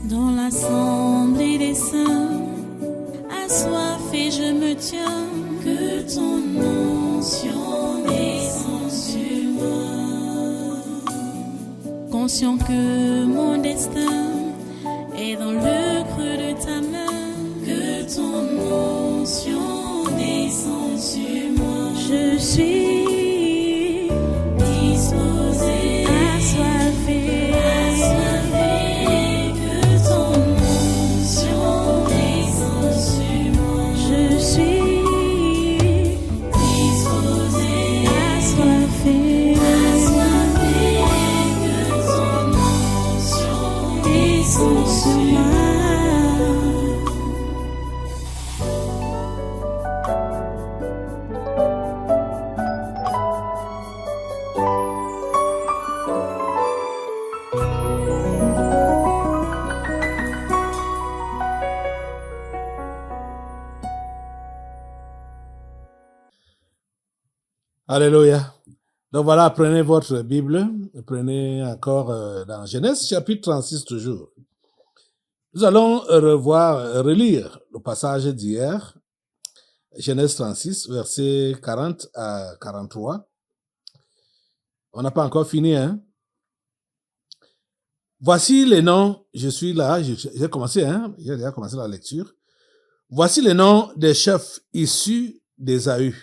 Dans l'assemblée des saints, assoiffé je me tiens, que ton onction descende sur moi. Conscient que mon destin est dans le creux de ta main, que ton onction descende sur moi. Je suis disposé, assoiffé, que ton onction descende sur moi. Je suis disposé, assoiffé, que ton onction descende sur moi. Alléluia. Donc voilà, prenez votre Bible, prenez encore dans Genèse chapitre 36 toujours. Nous allons relire le passage d'hier, Genèse 36, versets 40 à 43. On n'a pas encore fini, hein. Voici les noms, je suis là, j'ai commencé, hein, j'ai déjà commencé la lecture. Voici les noms des chefs issus d'Ésaü,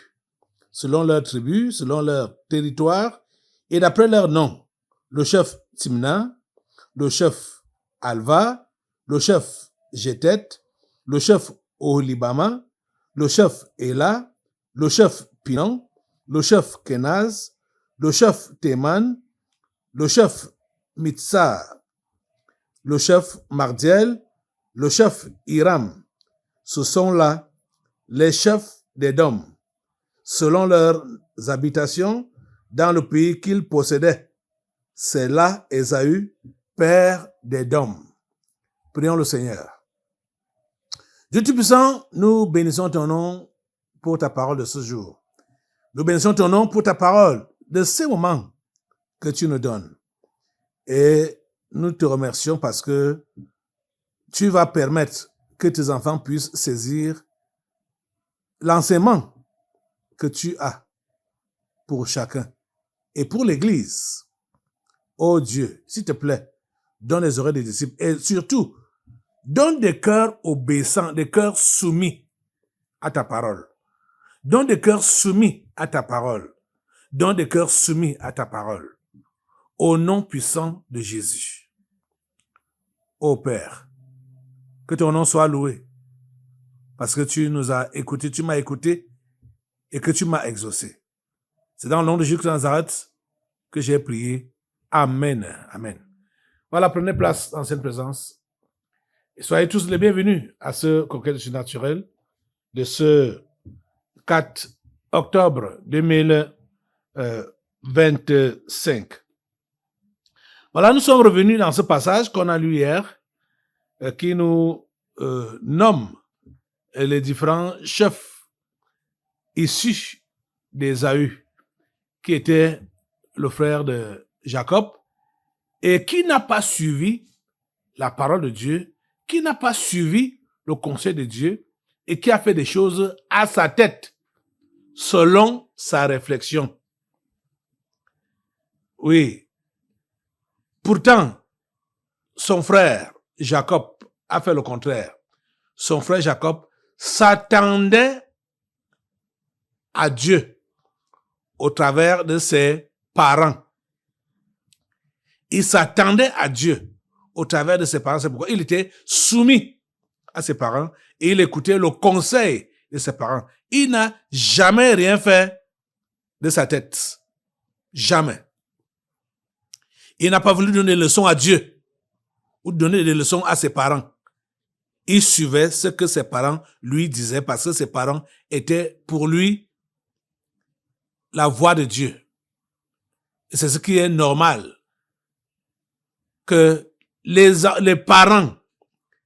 selon leur tribu, selon leur territoire, et d'après leur nom. Le chef Timna, le chef Alva, le chef Jétet, le chef Oholibama, le chef Ela, le chef Pinon, le chef Kenaz, le chef Théman, le chef Mitzar, le chef Mardiel, le chef Hiram. Ce sont là les chefs d'Édom, selon leurs habitations dans le pays qu'ils possédaient. C'est là Ésaü, père d'Édom. Prions le Seigneur. Dieu Tout-Puissant, nous bénissons ton nom pour ta parole de ce jour. Nous bénissons ton nom pour ta parole de ces moments que tu nous donnes. Et nous te remercions parce que tu vas permettre que tes enfants puissent saisir l'enseignement que tu as pour chacun et pour l'Église. Oh Dieu, s'il te plaît, donne les oreilles des disciples et surtout, donne des cœurs obéissants, des cœurs soumis à ta parole. Donne des cœurs soumis à ta parole. Donne des cœurs soumis à ta parole. Au nom puissant de Jésus. Ô Père, que ton nom soit loué parce que tu nous as écoutés, tu m'as écouté et que tu m'as exaucé. C'est dans le nom de Jésus de Nazareth que j'ai prié. Amen. Amen. Voilà, prenez place dans cette présence. Et soyez tous les bienvenus à ce congrès de surnaturel de ce 4 octobre 2025. Voilà, nous sommes revenus dans ce passage qu'on a lu hier, qui nous nomme les différents chefs issus d'Ésaü, qui était le frère de Jacob, et qui n'a pas suivi la parole de Dieu, qui n'a pas suivi le conseil de Dieu, et qui a fait des choses à sa tête, selon sa réflexion. Oui. Pourtant, son frère Jacob a fait le contraire. Son frère Jacob s'attendait à Dieu au travers de ses parents. Il s'attendait à Dieu au travers de ses parents. C'est pourquoi il était soumis à ses parents et il écoutait le conseil de ses parents. Il n'a jamais rien fait de sa tête. Jamais. Il n'a pas voulu donner des leçons à Dieu ou donner des leçons à ses parents. Il suivait ce que ses parents lui disaient parce que ses parents étaient pour lui la voix de Dieu. Et c'est ce qui est normal. Que les parents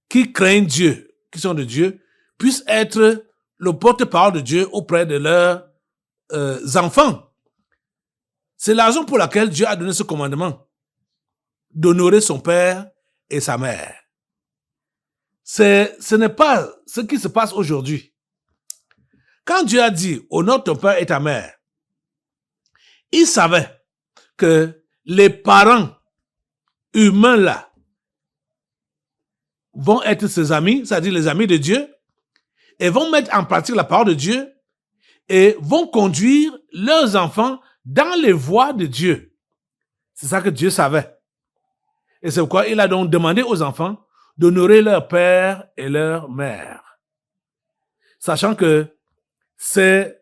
qui craignent Dieu, qui sont de Dieu, puissent être le porte-parole de Dieu auprès de leurs enfants. C'est la raison pour laquelle Dieu a donné ce commandement d'honorer son père et sa mère. ce n'est pas ce qui se passe aujourd'hui. Quand Dieu a dit « honore ton père et ta mère », il savait que les parents humains là vont être ses amis, c'est-à-dire les amis de Dieu, et vont mettre en pratique la parole de Dieu et vont conduire leurs enfants dans les voies de Dieu. C'est ça que Dieu savait. Et c'est pourquoi il a donc demandé aux enfants d'honorer leur père et leur mère. Sachant que ces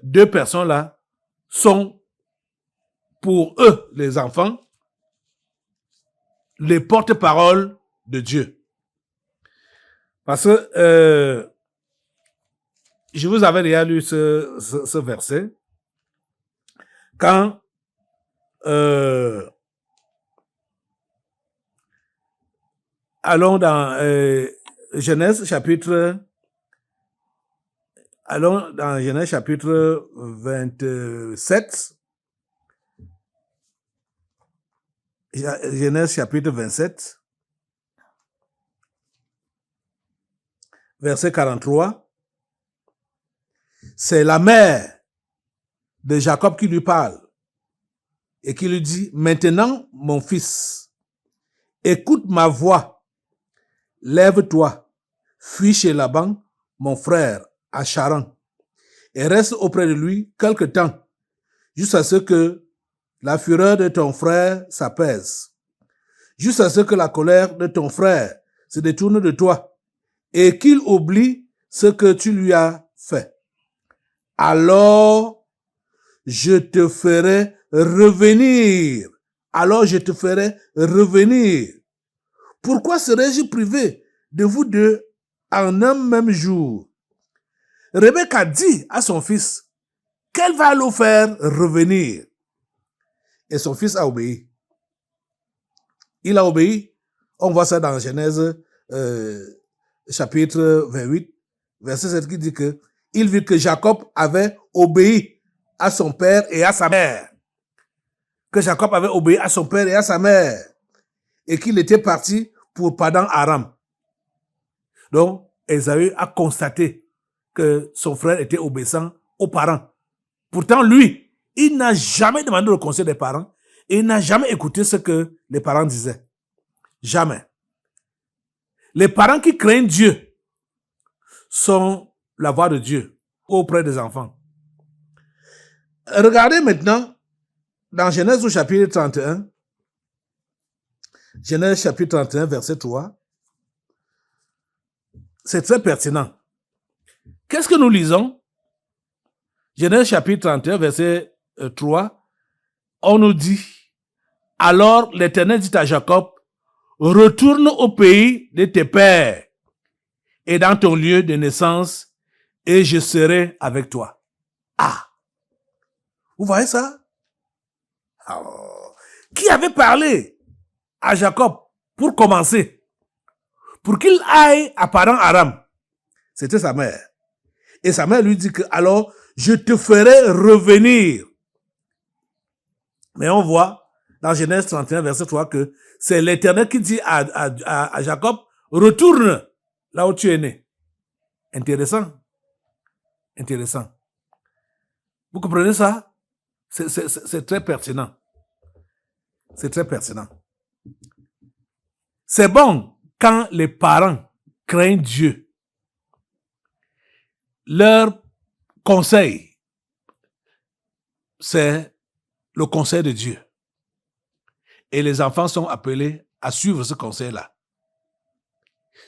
deux personnes-là sont, pour eux, les enfants, les porte-paroles de Dieu. Parce que je vous avais déjà lu ce verset. Quand allons dans Genèse chapitre 27. Genèse chapitre 27, verset 43. C'est la mère de Jacob qui lui parle et qui lui dit « Maintenant, mon fils, écoute ma voix, lève-toi, fuis chez Laban, mon frère, à Charan, et reste auprès de lui quelque temps, jusqu'à ce que la fureur de ton frère s'apaise, jusqu'à ce que la colère de ton frère se détourne de toi, et qu'il oublie ce que tu lui as fait. Alors, je te ferai revenir. Alors, je te ferai revenir. Pourquoi serais-je privé de vous deux en un même jour? Rebecca dit à son fils qu'elle va le faire revenir. Et son fils a obéi. Il a obéi. On voit ça dans Genèse chapitre 28, verset 7 qui dit que il vit que Jacob avait obéi à son père et à sa mère. Que Jacob avait obéi à son père et à sa mère. Et qu'il était parti pour Padan Aram. Donc, Ésaü a constaté que son frère était obéissant aux parents. Pourtant, lui, il n'a jamais demandé le conseil des parents et il n'a jamais écouté ce que les parents disaient. Jamais. Les parents qui craignent Dieu sont la voix de Dieu auprès des enfants. Regardez maintenant dans Genèse au chapitre 31. Genèse chapitre 31, verset 3. C'est très pertinent. Qu'est-ce que nous lisons? Genèse chapitre 31, verset 3. On nous dit, alors l'Éternel dit à Jacob, retourne au pays de tes pères et dans ton lieu de naissance, et je serai avec toi. Ah! Vous voyez ça? Oh. Qui avait parlé à Jacob pour commencer? Pour qu'il aille à Padan Aram. C'était sa mère. Et sa mère lui dit que, alors, je te ferai revenir. Mais on voit dans Genèse 31, verset 3, que c'est l'Éternel qui dit à Jacob, retourne là où tu es né. Intéressant. Intéressant. Vous comprenez ça? C'est très pertinent. C'est très pertinent. C'est bon quand les parents craignent Dieu. Leur conseil, c'est le conseil de Dieu. Et les enfants sont appelés à suivre ce conseil-là.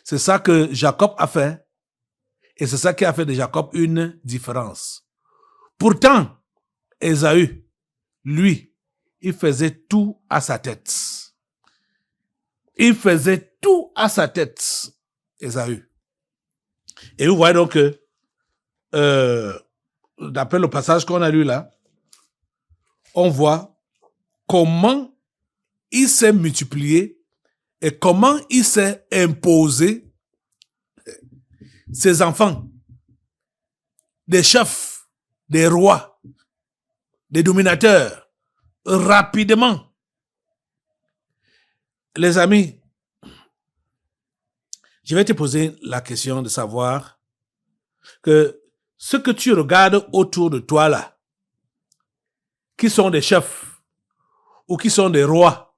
C'est ça que Jacob a fait. Et c'est ça qui a fait de Jacob une différence. Pourtant, Ésaü, lui, il faisait tout à sa tête. Il faisait tout à sa tête, Ésaü. Et vous voyez donc que, d'après le passage qu'on a lu là, on voit comment il s'est multiplié et comment il s'est imposé ses enfants, des chefs, des rois, des dominateurs, rapidement. Les amis, Je vais te poser la question de savoir que ce que tu regardes autour de toi là, qui sont des chefs ou qui sont des rois,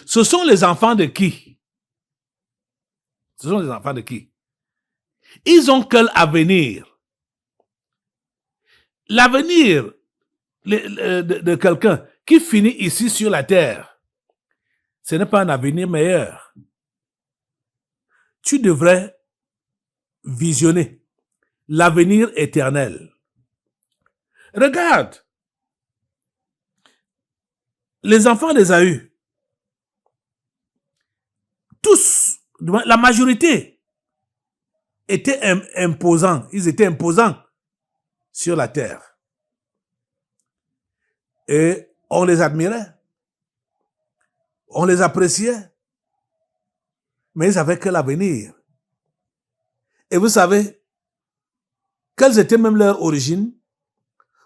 ce sont les enfants de qui? Ce sont les enfants de qui? Ils ont quel avenir? L'avenir de quelqu'un qui finit ici sur la terre, ce n'est pas un avenir meilleur. Tu devrais visionner l'avenir éternel. Regarde, les enfants d'Ésaü, tous, la majorité, étaient imposants. Ils étaient imposants sur la terre. Et on les admirait. On les appréciait. Mais ils avaient que l'avenir. Et vous savez, quelles étaient même leurs origines?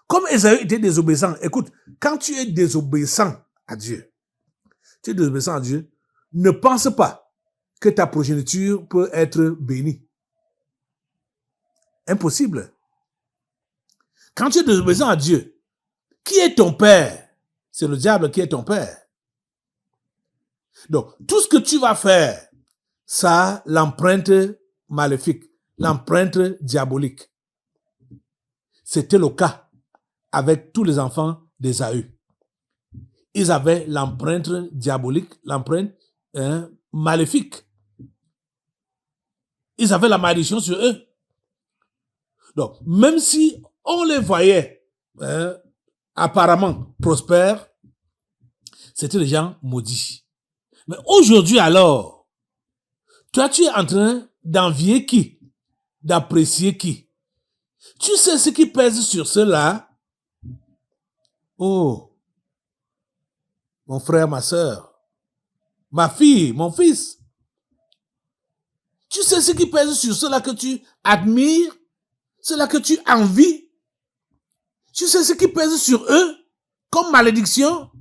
Comme Ésaü était désobéissant, écoute, quand tu es désobéissant à Dieu, tu es désobéissant à Dieu, ne pense pas que ta progéniture peut être bénie. Impossible. Quand tu es désobéissant à Dieu, qui est ton père? C'est le diable qui est ton père. Donc, tout ce que tu vas faire, ça a l'empreinte maléfique, l'empreinte diabolique. C'était le cas avec tous les enfants d'Ésaü. Ils avaient l'empreinte diabolique, l'empreinte maléfique. Ils avaient la malédiction sur eux. Donc, même si on les voyait apparemment prospères, c'était des gens maudits. Mais aujourd'hui alors, toi tu es en train d'envier qui? D'apprécier qui? Tu sais ce qui pèse sur cela? Oh, mon frère, ma soeur, ma fille, mon fils. Tu sais ce qui pèse sur cela que tu admires, cela que tu envies? Tu sais ce qui pèse sur eux comme malédiction?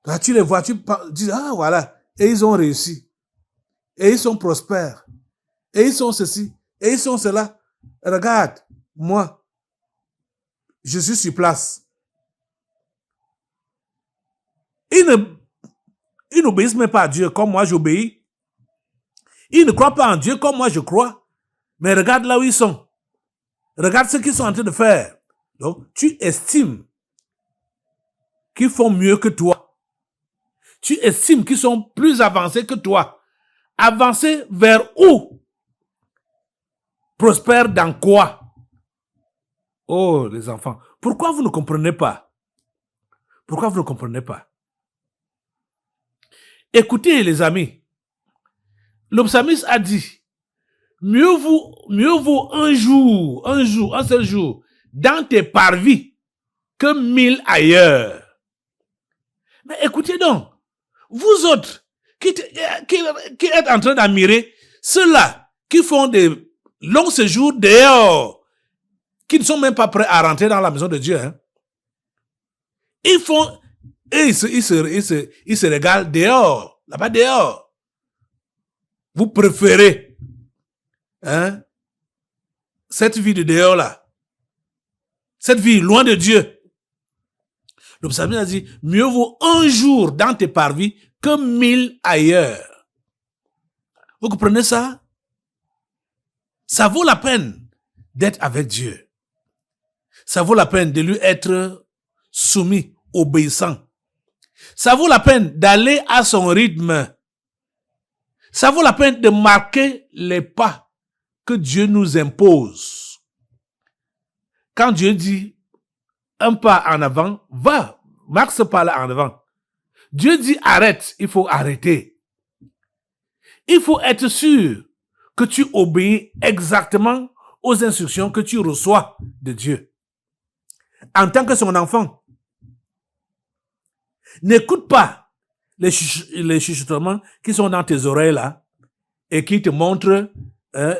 Là, tu les vois, tu dis, ah voilà, et ils ont réussi. Et ils sont prospères. Et ils sont ceci. Et ils sont cela. Regarde, moi, je suis sur place. Ils n'obéissent même pas à Dieu comme moi j'obéis. Ils ne croient pas en Dieu comme moi je crois. Mais regarde là où ils sont. Regarde ce qu'ils sont en train de faire. Donc, tu estimes qu'ils font mieux que toi. Tu estimes qu'ils sont plus avancés que toi. Avancés vers où? Prospères dans quoi? Oh, les enfants. Pourquoi vous ne comprenez pas? Pourquoi vous ne comprenez pas? Écoutez, les amis. Le psalmiste a dit, mieux vaut un seul jour, dans tes parvis, que 1000 ailleurs. Mais écoutez donc, vous autres, qui êtes en train d'admirer ceux-là qui font des longs séjours dehors, qui ne sont même pas prêts à rentrer dans la maison de Dieu. Hein. Ils font, et ils se régalent dehors, là-bas dehors. Vous préférez cette vie de dehors-là, cette vie loin de Dieu. Le psalmiste a dit, mieux vaut un jour dans tes parvis que 1000 ailleurs. Vous comprenez ça? Ça vaut la peine d'être avec Dieu. Ça vaut la peine de lui être soumis, obéissant. Ça vaut la peine d'aller à son rythme. Ça vaut la peine de marquer les pas que Dieu nous impose. Quand Dieu dit un pas en avant, va, marque ce pas-là en avant. Dieu dit arrête, il faut arrêter. Il faut être sûr que tu obéis exactement aux instructions que tu reçois de Dieu. En tant que son enfant, n'écoute pas les chuchotements qui sont dans tes oreilles là et qui te montrent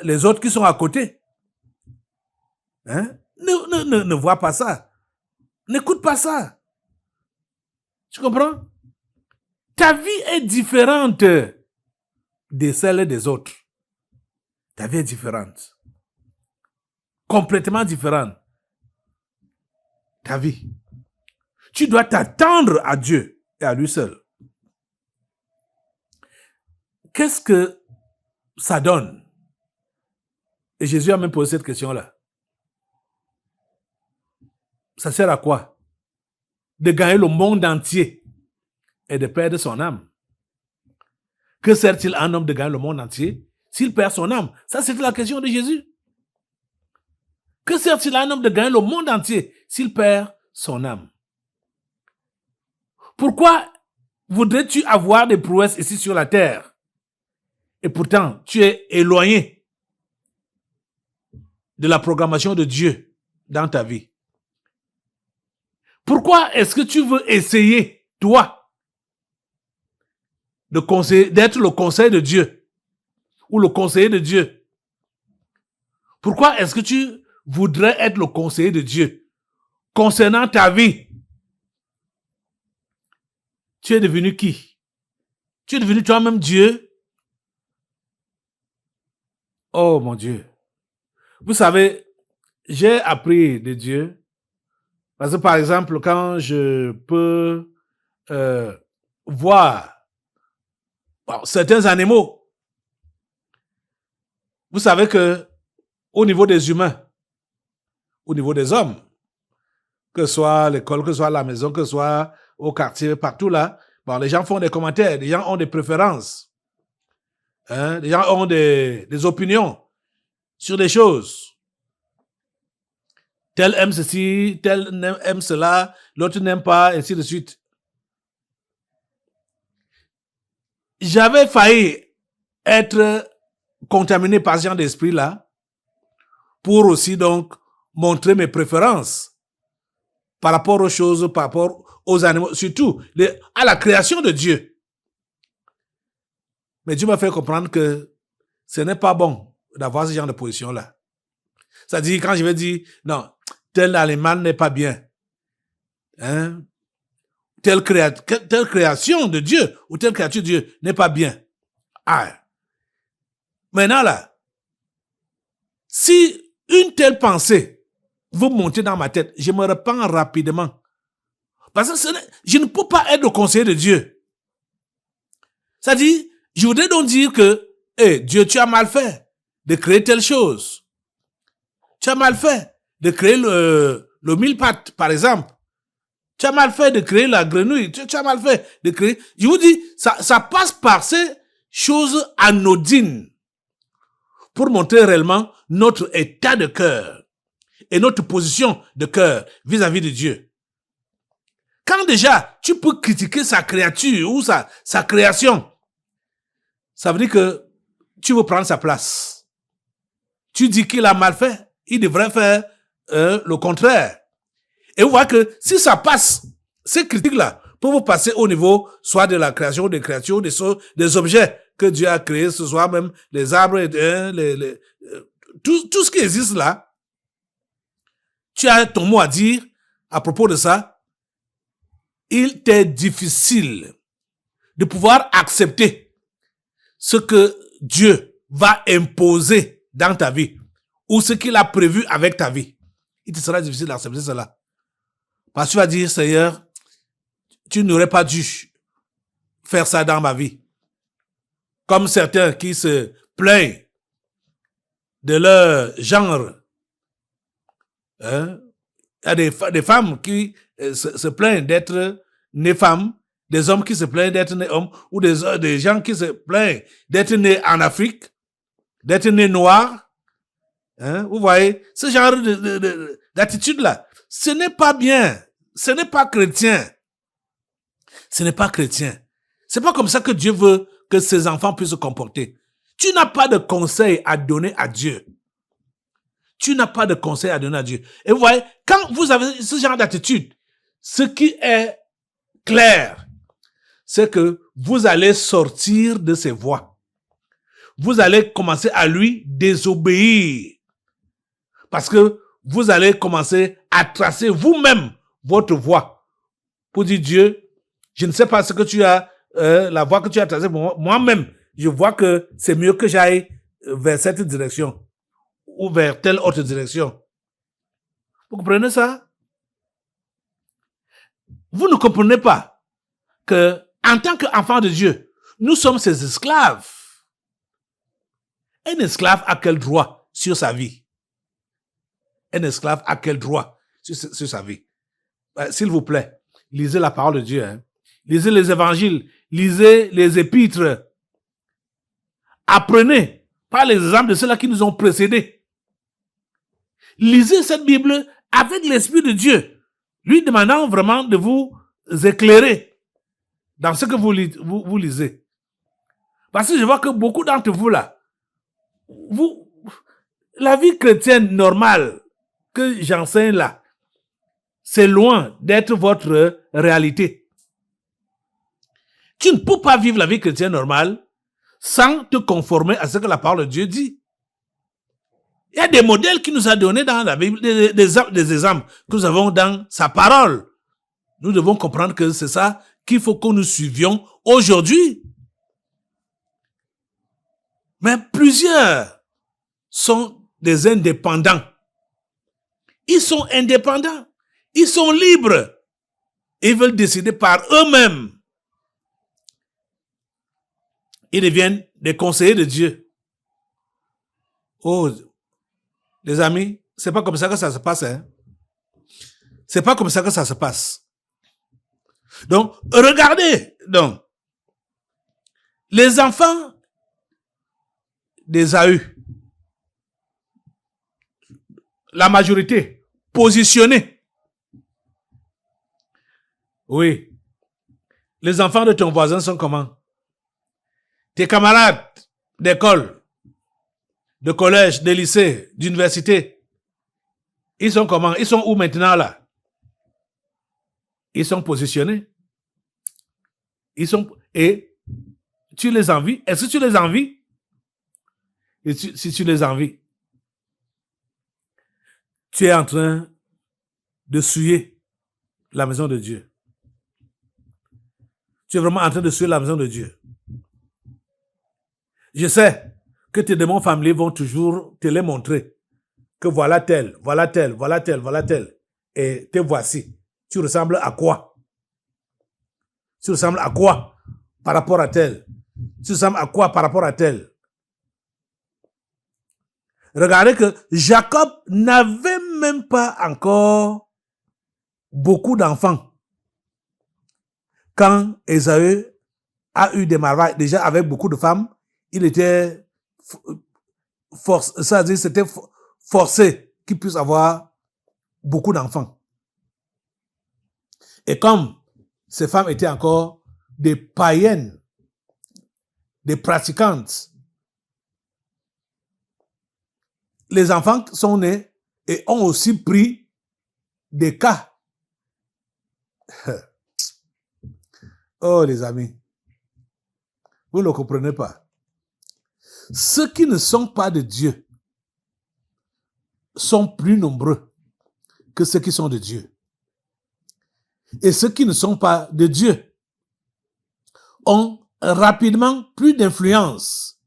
les autres qui sont à côté. Ne vois pas ça. N'écoute pas ça. Tu comprends? Ta vie est différente. de celle des autres. Ta vie est différente. Complètement différente. Ta vie. Tu dois t'attendre à Dieu et à lui seul. Qu'est-ce que ça donne? Et Jésus a même posé cette question-là. Ça sert à quoi? De gagner le monde entier et de perdre son âme. Que sert-il à un homme de gagner le monde entier s'il perd son âme? Ça, c'était la question de Jésus. Que sert-il à un homme de gagner le monde entier s'il perd son âme? Pourquoi voudrais-tu avoir des prouesses ici sur la terre? Et pourtant, tu es éloigné de la programmation de Dieu dans ta vie. Pourquoi est-ce que tu veux essayer, toi, d'être le conseil de Dieu ou le conseiller de Dieu? Pourquoi est-ce que tu voudrais être le conseiller de Dieu concernant ta vie? Tu es devenu qui? Tu es devenu toi-même Dieu? Oh mon Dieu. Vous savez, j'ai appris de Dieu parce que par exemple, quand je peux voir certains animaux, vous savez que au niveau des humains, au niveau des hommes, que ce soit à l'école, que ce soit à la maison, que ce soit au quartier, partout là, bon, les gens font des commentaires, les gens ont des préférences, hein, les gens ont des opinions sur des choses. Tel aime ceci, tel aime cela, l'autre n'aime pas, ainsi de suite. J'avais failli être contaminé par ce genre d'esprit-là pour aussi donc montrer mes préférences par rapport aux choses, par rapport aux animaux, surtout à la création de Dieu. Mais Dieu m'a fait comprendre que ce n'est pas bon d'avoir ce genre de position-là. C'est-à-dire, quand je vais dire, non, tel animal n'est pas bien, hein, telle création de Dieu ou telle créature de Dieu n'est pas bien. Ah. Maintenant là, si une telle pensée veut monter dans ma tête, je me repens rapidement. Parce que je ne peux pas être le conseiller de Dieu. C'est-à-dire, je voudrais donc dire que, Dieu, tu as mal fait de créer telle chose. Tu as mal fait de créer le mille-pattes, par exemple. Tu as mal fait de créer la grenouille. Tu as mal fait de créer... Je vous dis, ça passe par ces choses anodines pour montrer réellement notre état de cœur et notre position de cœur vis-à-vis de Dieu. Quand déjà, tu peux critiquer sa créature ou sa création, ça veut dire que tu veux prendre sa place. Tu dis qu'il a mal fait, il devrait faire le contraire. Et vous voyez que si ça passe, ces critiques-là peuvent vous passer au niveau soit de la création des créatures, des objets que Dieu a créés, ce soit même les arbres, tout ce qui existe là. Tu as ton mot à dire à propos de ça. Il t'est difficile de pouvoir accepter ce que Dieu va imposer dans ta vie ou ce qu'il a prévu avec ta vie. Il te sera difficile d'accepter cela. Parce que tu vas dire, Seigneur, tu n'aurais pas dû faire ça dans ma vie. Comme certains qui se plaignent de leur genre. Hein? Il y a des femmes qui se plaignent d'être nées femmes, des hommes qui se plaignent d'être nés hommes, ou des gens qui se plaignent d'être nés en Afrique, d'être nés noirs. Hein? Vous voyez, ce genre d'attitude-là, ce n'est pas bien. Ce n'est pas chrétien. Ce n'est pas chrétien. C'est pas comme ça que Dieu veut que ses enfants puissent se comporter. Tu n'as pas de conseil à donner à Dieu. Tu n'as pas de conseil à donner à Dieu. Et vous voyez, quand vous avez ce genre d'attitude, ce qui est clair, c'est que vous allez sortir de ses voies. Vous allez commencer à lui désobéir. Parce que vous allez commencer à tracer vous-même votre voie. Pour dire, Dieu, je ne sais pas ce que tu as, la voie que tu as tracée pour moi. Moi-même, je vois que c'est mieux que j'aille vers cette direction ou vers telle autre direction. Vous comprenez ça? Vous ne comprenez pas que, en tant qu'enfant de Dieu, nous sommes ses esclaves. Un esclave a quel droit sur sa vie? Un esclave a quel droit sur sa vie? S'il vous plaît, lisez la parole de Dieu. Hein. Lisez les évangiles, lisez les épîtres. Apprenez par les exemples de ceux-là qui nous ont précédés. Lisez cette Bible avec l'Esprit de Dieu, lui demandant vraiment de vous éclairer dans ce que vous lisez. Parce que je vois que beaucoup d'entre vous là, la vie chrétienne normale que j'enseigne là, c'est loin d'être votre réalité. Tu ne peux pas vivre la vie chrétienne normale sans te conformer à ce que la parole de Dieu dit. Il y a des modèles qu'il nous a donnés dans la Bible, des exemples que nous avons dans sa parole. Nous devons comprendre que c'est ça qu'il faut que nous suivions aujourd'hui. Mais plusieurs sont des indépendants. Ils sont indépendants. Ils sont libres. Ils veulent décider par eux-mêmes. Ils deviennent des conseillers de Dieu. Oh, les amis, c'est pas comme ça que ça se passe. Hein? C'est pas comme ça que ça se passe. Donc, regardez. Donc, les enfants d'Ésaü, la majorité, positionnés. Oui. Les enfants de ton voisin sont comment? Tes camarades d'école, de collège, de lycée, d'université, ils sont comment? Ils sont où maintenant là? Ils sont positionnés. Et tu les envies? Est-ce que tu les envies? Et si tu les envies, tu es en train de souiller la maison de Dieu. Tu es vraiment en train de souiller la maison de Dieu. Je sais que tes démons familiers vont toujours te les montrer. Que voilà tel, voilà tel, voilà tel, voilà tel. Et te voici. Tu ressembles à quoi? Tu ressembles à quoi par rapport à tel? Tu ressembles à quoi par rapport à tel? Regardez que Jacob n'avait même pas encore beaucoup d'enfants. Quand Ésaü a eu des mariages, déjà avec beaucoup de femmes, il était c'était forcé qu'il puisse avoir beaucoup d'enfants. Et comme ces femmes étaient encore des païennes, des pratiquantes, les enfants sont nés et ont aussi pris des cas. Oh les amis, vous ne comprenez pas. Ceux qui ne sont pas de Dieu sont plus nombreux que ceux qui sont de Dieu. Et ceux qui ne sont pas de Dieu ont rapidement plus d'influence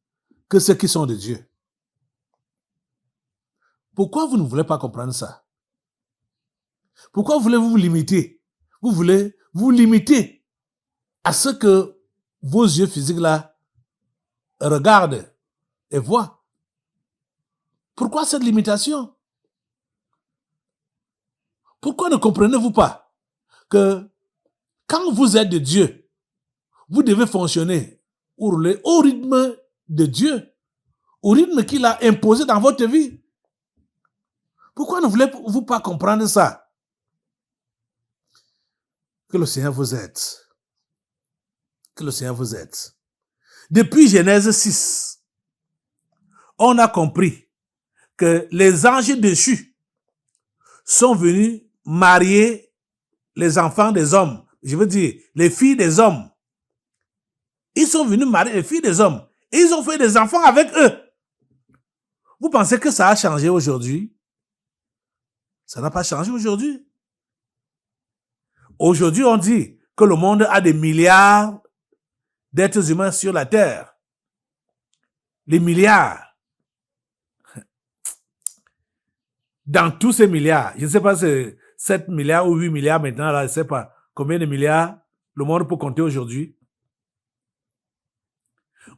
que ceux qui sont de Dieu. Pourquoi vous ne voulez pas comprendre ça? Pourquoi voulez-vous vous limiter? Vous voulez vous limiter à ce que vos yeux physiques-là regardent et voient. Pourquoi cette limitation? Pourquoi ne comprenez-vous pas que quand vous êtes de Dieu, vous devez fonctionner ou rouler au rythme de Dieu, au rythme qu'il a imposé dans votre vie? Pourquoi ne voulez-vous pas comprendre ça? Que le Seigneur vous aide. Que le Seigneur vous aide. Depuis Genèse 6, on a compris que les anges déchus sont venus marier les enfants des hommes. Je veux dire, les filles des hommes. Ils sont venus marier les filles des hommes. Et ils ont fait des enfants avec eux. Vous pensez que ça a changé aujourd'hui? Ça n'a pas changé aujourd'hui. Aujourd'hui, on dit que le monde a des milliards d'êtres humains sur la terre. les milliards. Dans tous ces milliards, je ne sais pas si c'est 7 milliards ou 8 milliards maintenant, là, je ne sais pas combien de milliards le monde peut compter aujourd'hui.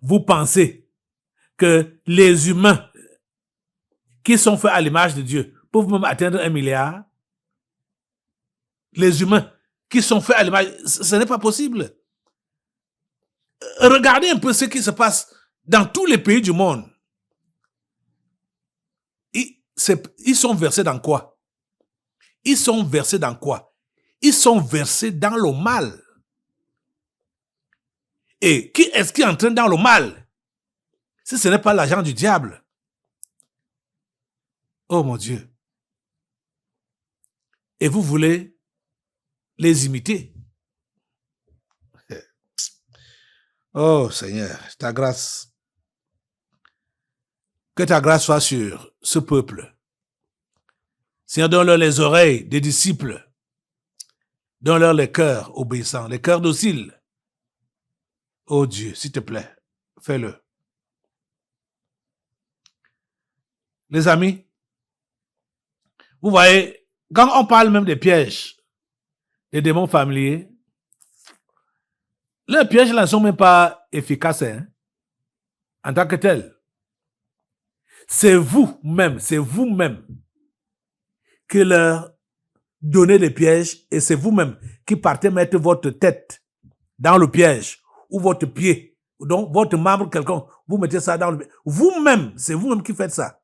Vous pensez que les humains qui sont faits à l'image de Dieu peuvent même atteindre 1 milliard? Les humains qui sont faits à l'image, ce n'est pas possible. Regardez un peu ce qui se passe dans tous les pays du monde. Ils sont versés dans quoi? Ils sont versés dans quoi? Ils sont versés dans le mal. Et qui est-ce qui entraîne dans le mal? Si ce n'est pas l'agent du diable. Oh mon Dieu. Et vous voulez les imiter? Oh Seigneur, ta grâce. Que ta grâce soit sur ce peuple. Seigneur, donne-leur les oreilles des disciples. Donne-leur les cœurs obéissants, les cœurs dociles. Oh Dieu, s'il te plaît, fais-le. Les amis, vous voyez, quand on parle même des pièges, des démons familiers, leurs pièges là ne sont même pas efficaces hein, en tant que tels. C'est vous-même qui leur donnez les pièges et c'est vous-même qui partez mettre votre tête dans le piège ou votre pied, donc votre membre quelconque, vous mettez ça dans le piège. Vous-même, c'est vous-même qui faites ça.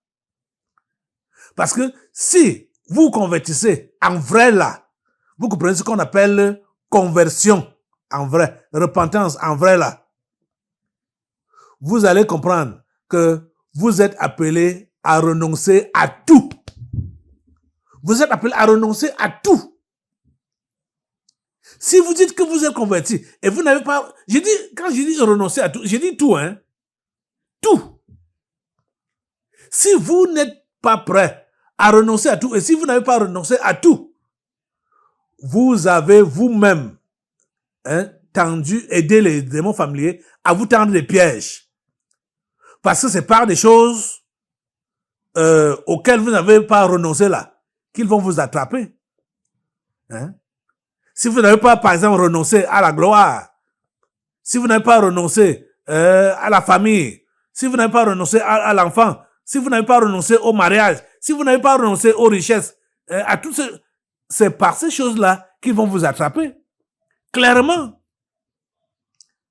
Parce que si vous convertissez en vrai là, vous comprenez ce qu'on appelle conversion en vrai, repentance en vrai là, vous allez comprendre que vous êtes appelé à renoncer à tout. Vous êtes appelé à renoncer à tout. Si vous dites que vous êtes converti et vous n'avez pas... Quand je dis renoncer à tout, je dis tout, hein. Tout. Si vous n'êtes pas prêt à renoncer à tout et si vous n'avez pas renoncé à tout, vous avez vous-même aidé les démons familiers à vous tendre des pièges. Parce que c'est par des choses auxquelles vous n'avez pas renoncé là qu'ils vont vous attraper. Hein? Si vous n'avez pas, par exemple, renoncé à la gloire, si vous n'avez pas renoncé à la famille, si vous n'avez pas renoncé à l'enfant, si vous n'avez pas renoncé au mariage, si vous n'avez pas renoncé aux richesses, à tout ce, c'est par ces choses-là qu'ils vont vous attraper. Clairement.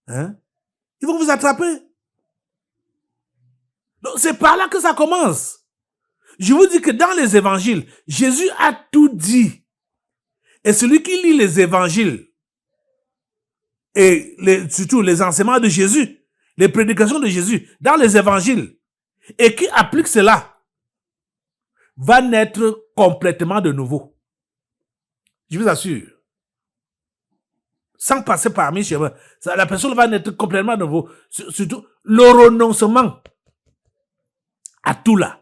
Hein? Ils vont vous attraper. Donc, c'est par là que ça commence. Je vous dis que dans les évangiles, Jésus a tout dit. Et celui qui lit les évangiles, et surtout les enseignements de Jésus, les prédications de Jésus dans les évangiles, et qui applique cela, va naître complètement de nouveau. Je vous assure. Sans passer par mes chemins. La personne va naître complètement de nouveau. Surtout le renoncement à tout là.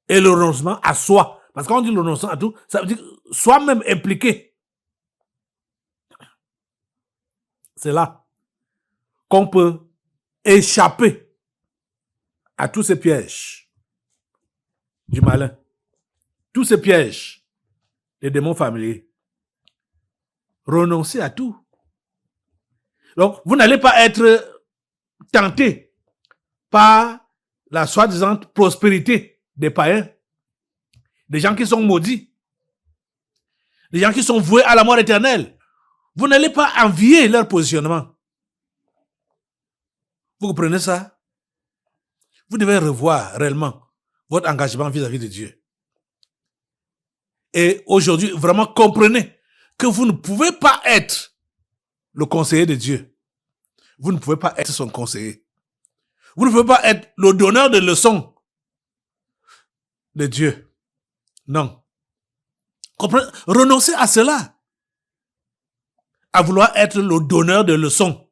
Et le renoncement à soi. Parce qu'on dit le renoncement à tout, ça veut dire soi-même impliqué. C'est là qu'on peut échapper à tous ces pièges du malin. Tous ces pièges des démons familiers. Renoncer à tout. Donc, vous n'allez pas être tenté par la soi-disant prospérité des païens, des gens qui sont maudits, des gens qui sont voués à la mort éternelle. Vous n'allez pas envier leur positionnement. Vous comprenez ça? Vous devez revoir réellement votre engagement vis-à-vis de Dieu. Et aujourd'hui, vraiment comprenez que vous ne pouvez pas être le conseiller de Dieu. Vous ne pouvez pas être son conseiller. Vous ne pouvez pas être le donneur de leçons de Dieu. Non. Comprenez? Renoncez à cela. À vouloir être le donneur de leçons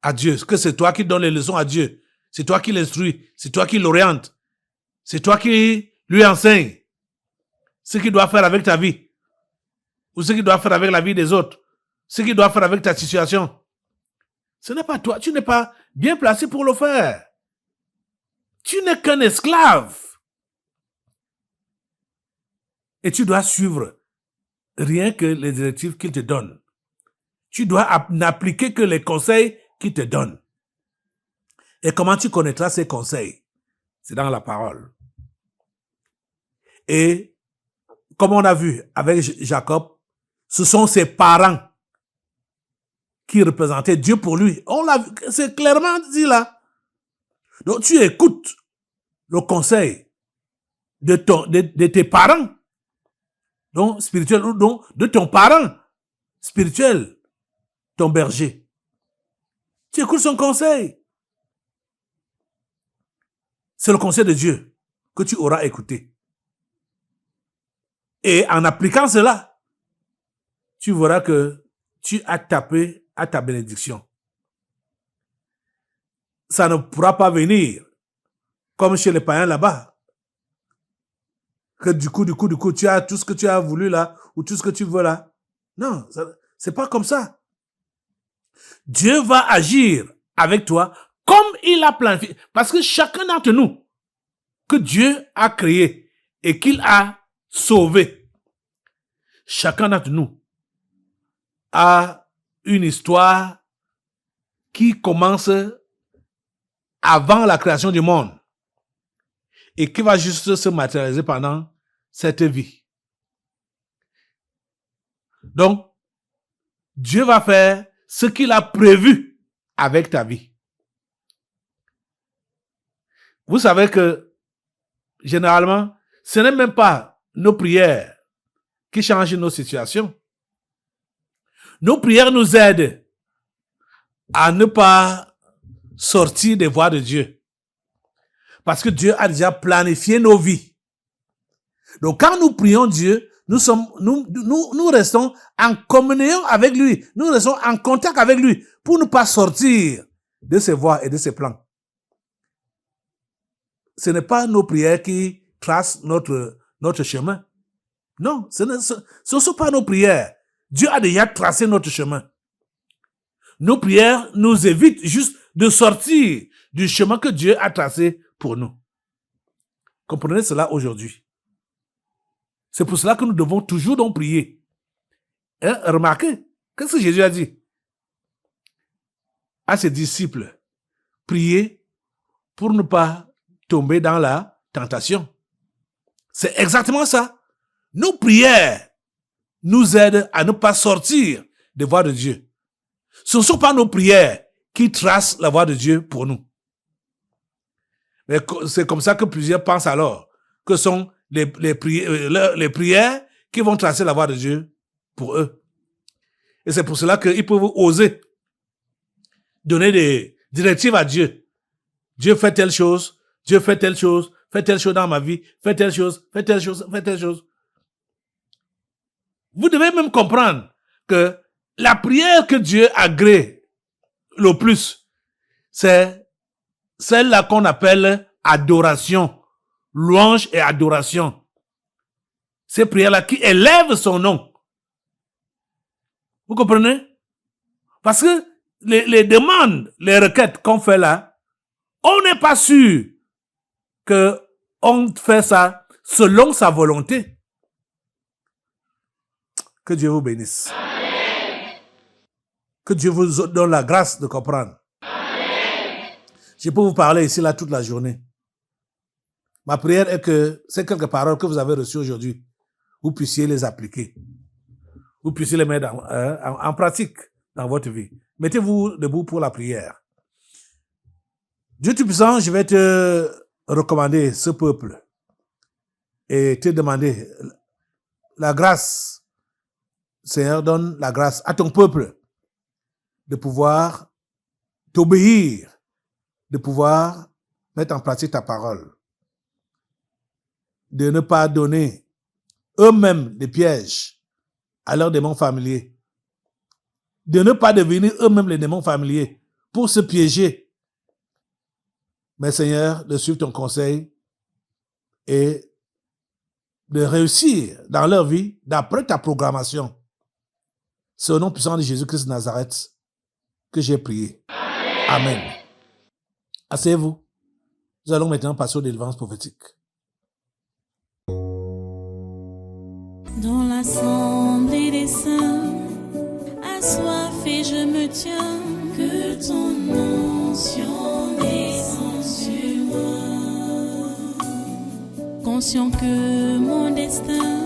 à Dieu. Que c'est toi qui donnes les leçons à Dieu. C'est toi qui l'instruis. C'est toi qui l'orientes. C'est toi qui lui enseignes ce qu'il doit faire avec ta vie. Ou ce qu'il doit faire avec la vie des autres. Ce qu'il doit faire avec ta situation. Ce n'est pas toi. Tu n'es pas bien placé pour le faire. Tu n'es qu'un esclave. Et tu dois suivre rien que les directives qu'il te donne. Tu dois n'appliquer que les conseils qu'il te donne. Et comment tu connaîtras ces conseils? C'est dans la parole. Et comme on a vu avec Jacob, ce sont ses parents qui représentaient Dieu pour lui. On l'a vu, c'est clairement dit là. Donc tu écoutes le conseil de tes parents, donc spirituel, donc de ton parent spirituel, ton berger. Tu écoutes son conseil. C'est le conseil de Dieu que tu auras écouté. Et en appliquant cela, tu verras que tu as tapé à ta bénédiction. Ça ne pourra pas venir comme chez les païens là-bas. Que du coup, tu as tout ce que tu as voulu là, ou tout ce que tu veux là. Non, c'est pas comme ça. Dieu va agir avec toi comme il a planifié. Parce que chacun d'entre nous, que Dieu a créé et qu'il a sauvé, chacun d'entre nous a une histoire qui commence avant la création du monde et qui va juste se matérialiser pendant cette vie. Donc, Dieu va faire ce qu'il a prévu avec ta vie. Vous savez que, généralement, ce n'est même pas nos prières qui changent nos situations. Nos prières nous aident à ne pas sortir des voies de Dieu. Parce que Dieu a déjà planifié nos vies. Donc, quand nous prions Dieu, nous restons en communion avec lui. Nous restons en contact avec lui pour ne pas sortir de ses voies et de ses plans. Ce n'est pas nos prières qui tracent notre chemin. Non, ce ne sont pas nos prières. Dieu a déjà tracé notre chemin. Nos prières nous évitent juste de sortir du chemin que Dieu a tracé pour nous. Comprenez cela aujourd'hui. C'est pour cela que nous devons toujours donc prier. Hein? Remarquez, qu'est-ce que Jésus a dit à ses disciples? Priez pour ne pas tomber dans la tentation. C'est exactement ça. Nos prières nous aident à ne pas sortir des voies de Dieu. Ce ne sont pas nos prières qui tracent la voie de Dieu pour nous. Mais c'est comme ça que plusieurs pensent alors que sont les prières qui vont tracer la voie de Dieu pour eux. Et c'est pour cela qu'ils peuvent oser donner des directives à Dieu. Dieu fait telle chose, Dieu fait telle chose dans ma vie, fait telle chose, fait telle chose, fait telle chose. Vous devez même comprendre que la prière que Dieu agrée le plus, c'est celle-là qu'on appelle adoration, louange et adoration. Ces prières-là qui élèvent son nom. Vous comprenez? Parce que les demandes, les requêtes qu'on fait là, on n'est pas sûr qu'on fait ça selon sa volonté. Que Dieu vous bénisse. Amen. Que Dieu vous donne la grâce de comprendre. Amen. Je peux vous parler ici là toute la journée. Ma prière est que ces quelques paroles que vous avez reçues aujourd'hui, vous puissiez les appliquer. Vous puissiez les mettre en pratique dans votre vie. Mettez-vous debout pour la prière. Dieu Tout-Puissant, je vais te recommander ce peuple et te demander la grâce. Seigneur, donne la grâce à ton peuple de pouvoir t'obéir, de pouvoir mettre en pratique ta parole, de ne pas donner eux-mêmes des pièges à leurs démons familiers, de ne pas devenir eux-mêmes les démons familiers pour se piéger, mais Seigneur, de suivre ton conseil et de réussir dans leur vie d'après ta programmation. C'est au nom puissant de Jésus-Christ de Nazareth que j'ai prié. Amen. Amen. Asseyez-vous. Nous allons maintenant passer aux délivrances prophétiques. Dans l'assemblée des saints, assoiffé je me tiens, que ton onction descende sur moi. Conscient que mon destin